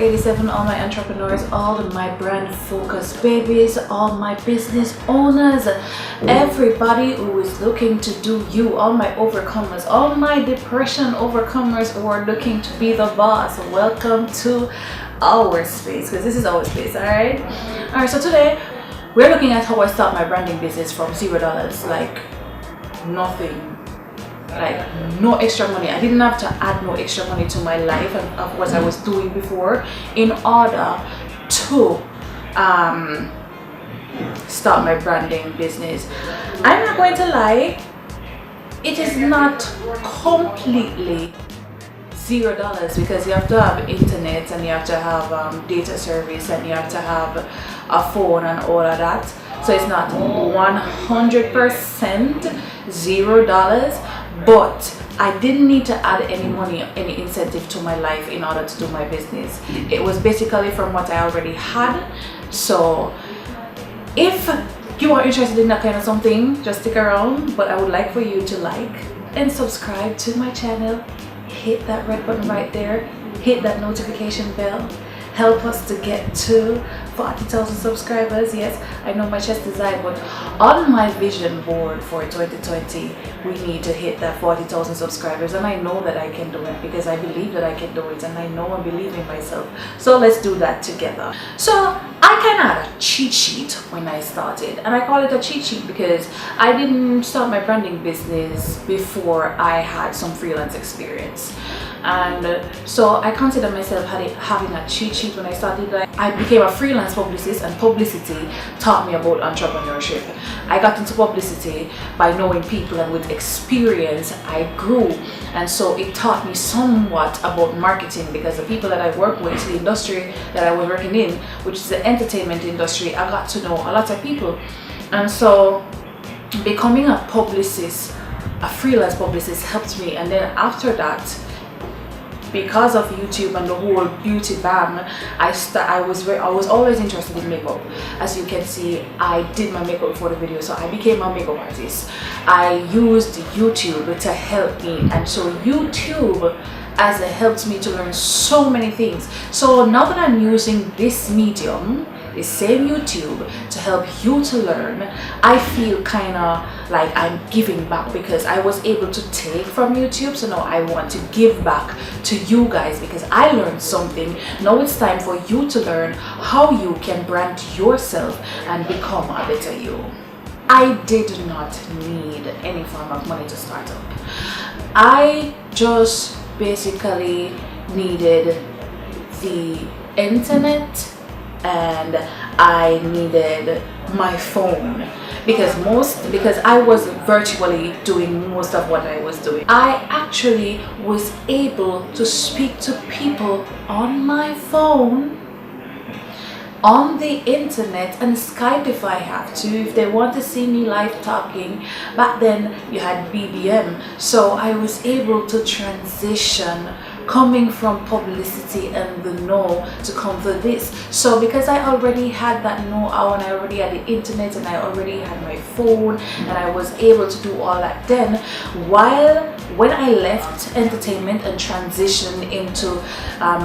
87, all my entrepreneurs, all my brand focused babies, all my business owners, everybody who is looking to do you, all my overcomers, all my depression overcomers who are looking to be the boss. Welcome to our space, because this is our space. All right, so today we're looking at how I start my branding business from $0, like nothing, like no extra money. I didn't have to add no extra money to my life of what I was doing before in order to start my branding business. I'm not going to lie, it is not completely $0 because you have to have internet and you have to have data service and you have to have a phone and all of that. So it's not 100% $0, but I didn't need to add any money, any incentive to my life in order to do my business. It was basically from what I already had. So if you are interested in that kind of something, just stick around. But I would like for you to like and subscribe to my channel. Hit that red button right there. Hit that notification bell. Help us to get to 40,000 subscribers. Yes, I know my chest is high, but on my vision board for 2020, we need to hit that 40,000 subscribers, and I know that I can do it because I believe that I can do it, and I know and believe in myself. So let's do that together. So I kind of had a cheat sheet when I started, and I call it a cheat sheet because I didn't start my branding business before I had some freelance experience. And so I consider myself having a cheat sheet when I started. I became a freelance publicist, and publicity taught me about entrepreneurship. I got into publicity by knowing people, and with experience I grew, and so it taught me somewhat about marketing because the people that I work with, the industry that I was working in, which is the entertainment industry, I got to know a lot of people. And so becoming a publicist, a freelance publicist, helped me. And then after that, because of YouTube and the whole beauty bam, I was always interested in makeup. As you can see, I did my makeup before the video, so I became a makeup artist. I used YouTube to help me, and so YouTube has helped me to learn so many things. So now that I'm using this medium, the same YouTube, to help you to learn, I feel kind of like I'm giving back because I was able to take from YouTube. So now I want to give back to you guys because I learned something. Now it's time for you to learn how you can brand yourself and become a better you. I did not need any form of money to start up. I just basically needed the internet, and I needed my phone because I was virtually doing most of what I was doing. I actually was able to speak to people on my phone, on the internet, and Skype if I have to, if they want to see me live talking. Back then you had BBM, so I was able to transition coming from publicity and the know to come to this. So because I already had that know-how, and I already had the internet, and I already had my phone, and I was able to do all that, then when I left entertainment and transitioned into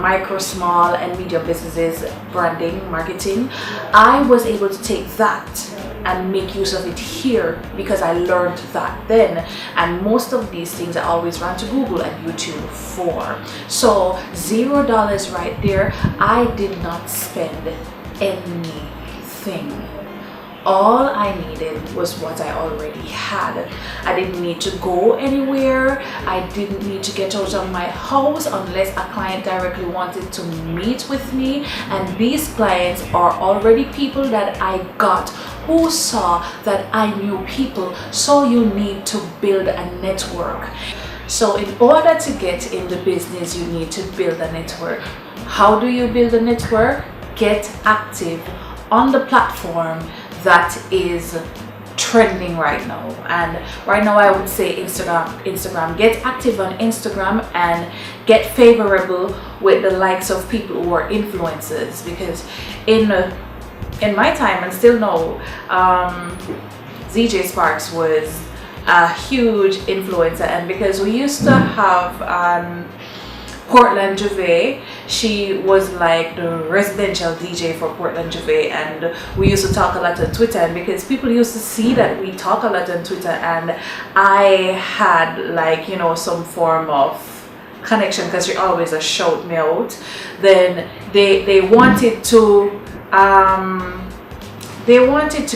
micro, small and medium businesses, branding, marketing, I was able to take that and make use of it here because I learned that then. And most of these things I always ran to Google and YouTube for. So $0 right there. I did not spend anything. All I needed was what I already had. I didn't need to go anywhere. I didn't need to get out of my house unless a client directly wanted to meet with me. And these clients are already people that I got who saw that I knew people. So you need to build a network. So in order to get in the business, you need to build a network. How do you build a network? Get active on the platform that is trending right now. And right now I would say Instagram. Get active on Instagram and get favorable with the likes of people who are influencers, because in my time, and still now, ZJ Sparks was a huge influencer. And because we used to have Portland Juve. She was like the residential DJ for Portland Juve, and we used to talk a lot on Twitter. And because people used to see that we talk a lot on Twitter, and I had like, you know, some form of connection because she always shout me out, then they wanted to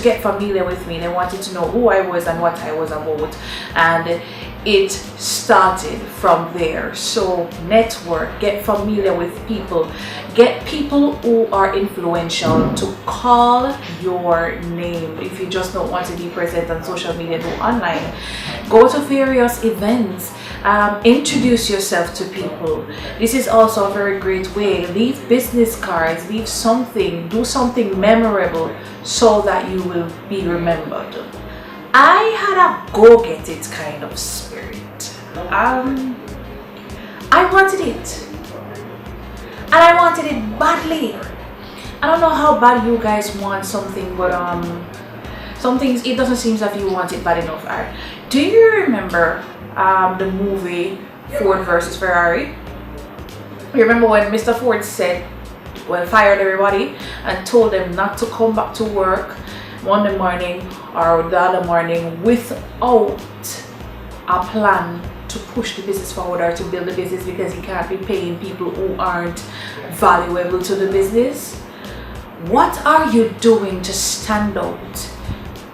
get familiar with me. They wanted to know who I was and what I was about, and it started from there. So network, get familiar with people, get people who are influential to call your name. If you just don't want to be present on social media, do online, go to various events, introduce yourself to people. This is also a very great way. Leave business cards, leave something, do something memorable so that you will be remembered. I had a go-get-it kind of spirit. I wanted it, and I wanted it badly. I don't know how bad you guys want something, but some things it doesn't seem as if you want it bad enough. Do you remember the movie Ford versus Ferrari? You remember when Mr. Ford fired everybody and told them not to come back to work Monday morning or the other morning without a plan to push the business forward or to build the business, because he can't be paying people who aren't valuable to the business. What are you doing to stand out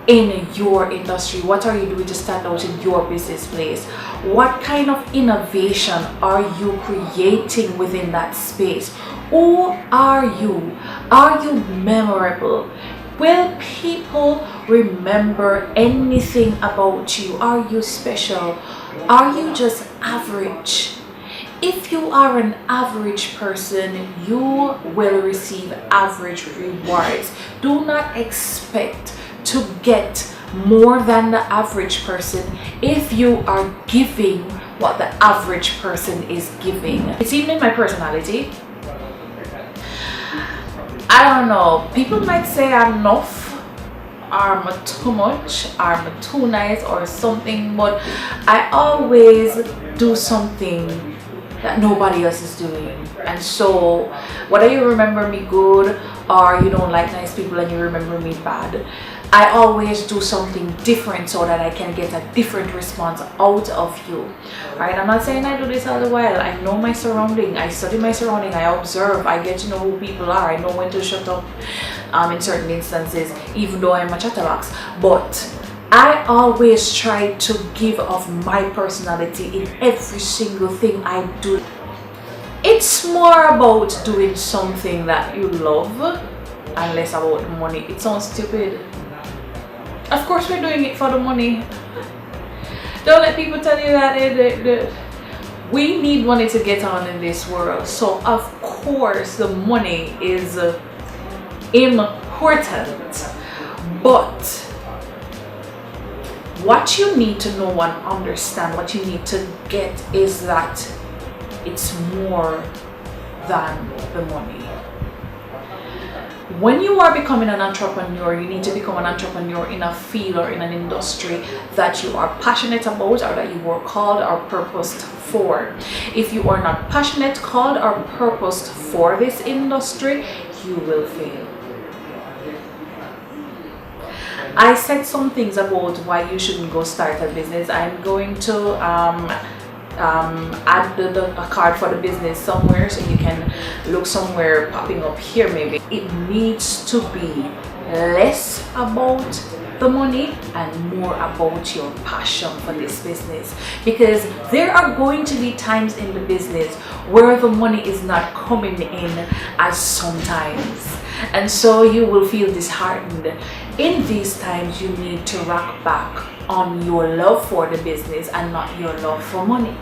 in your industry? What are you doing to stand out in your business place? What kind of innovation are you creating within that space? Who are you? Are you memorable? Will people remember anything about you? Are you special? Are you just average? If you are an average person, you will receive average rewards. Do not expect to get more than the average person if you are giving what the average person is giving. It's even in my personality. I don't know, people might say I'm enough, or I'm too much, or I'm too nice or something, but I always do something that nobody else is doing. And so whether you remember me good or you don't like nice people and you remember me bad, I always do something different so that I can get a different response out of you. Right? I'm not saying I do this all the while. I know my surrounding, I study my surrounding, I observe, I get to know who people are, I know when to shut up in certain instances, even though I'm a chatterbox. But I always try to give of my personality in every single thing I do. It's more about doing something that you love and less about money. It sounds stupid. Of course we're doing it for the money. Don't let people tell you that we need money to get on in this world. So of course the money is important. But what you need to know and understand, what you need to get is that it's more than the money. When you are becoming an entrepreneur, you need to become an entrepreneur in a field or in an industry that you are passionate about or that you were called or purposed for. If you are not passionate, called, or purposed for this industry, you will fail. I said some things about why you shouldn't go start a business. I'm going to add a card for the business somewhere, so you can look somewhere popping up here maybe. It needs to be less about the money and more about your passion for this business, because there are going to be times in the business where the money is not coming in as sometimes, and so you will feel disheartened. In these times you need to rock back on your love for the business and not your love for money.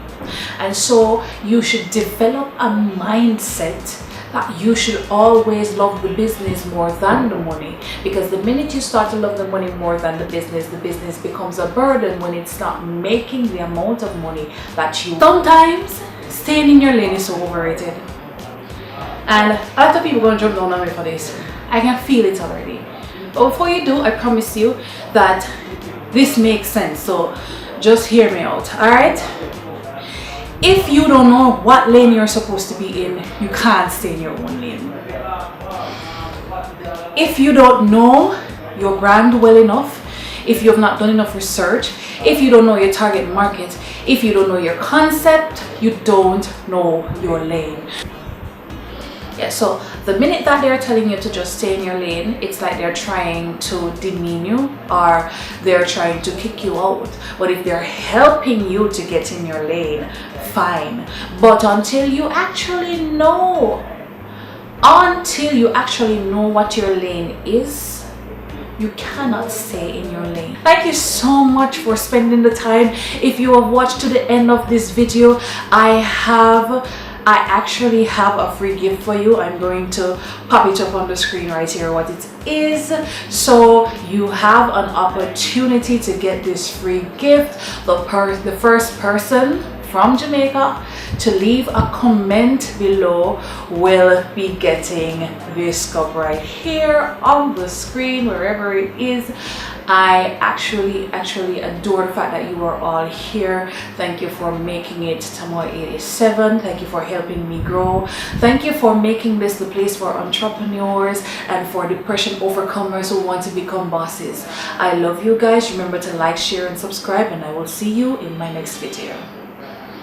And so you should develop a mindset that you should always love the business more than the money, because the minute you start to love the money more than the business becomes a burden when it's not making the amount of money that you. Sometimes staying in your lane is so overrated, and a lot of people are going to jump down on me for this. I can feel it already. But before you do, I promise you that this makes sense, so just hear me out. All right, If you don't know what lane you're supposed to be in, you can't stay in your own lane. If you don't know your brand well enough, if you have not done enough research, if you don't know your target market, if you don't know your concept, you don't know your lane. Yeah, so the minute that they're telling you to just stay in your lane, it's like they're trying to demean you or they're trying to kick you out. But if they're helping you to get in your lane, fine. But until you actually know what your lane is, you cannot stay in your lane. Thank you so much for spending the time. If you have watched to the end of this video, I actually have a free gift for you. I'm going to pop it up on the screen right here what it is, so you have an opportunity to get this free gift. The first person from Jamaica to leave a comment below will be getting this cup right here on the screen, wherever it is. I actually adore the fact that you are all here. Thank you for making it Tamoy 87. Thank you for helping me grow. Thank you for making this the place for entrepreneurs and for depression overcomers who want to become bosses. I love you guys. Remember to like, share and subscribe, and I will see you in my next video.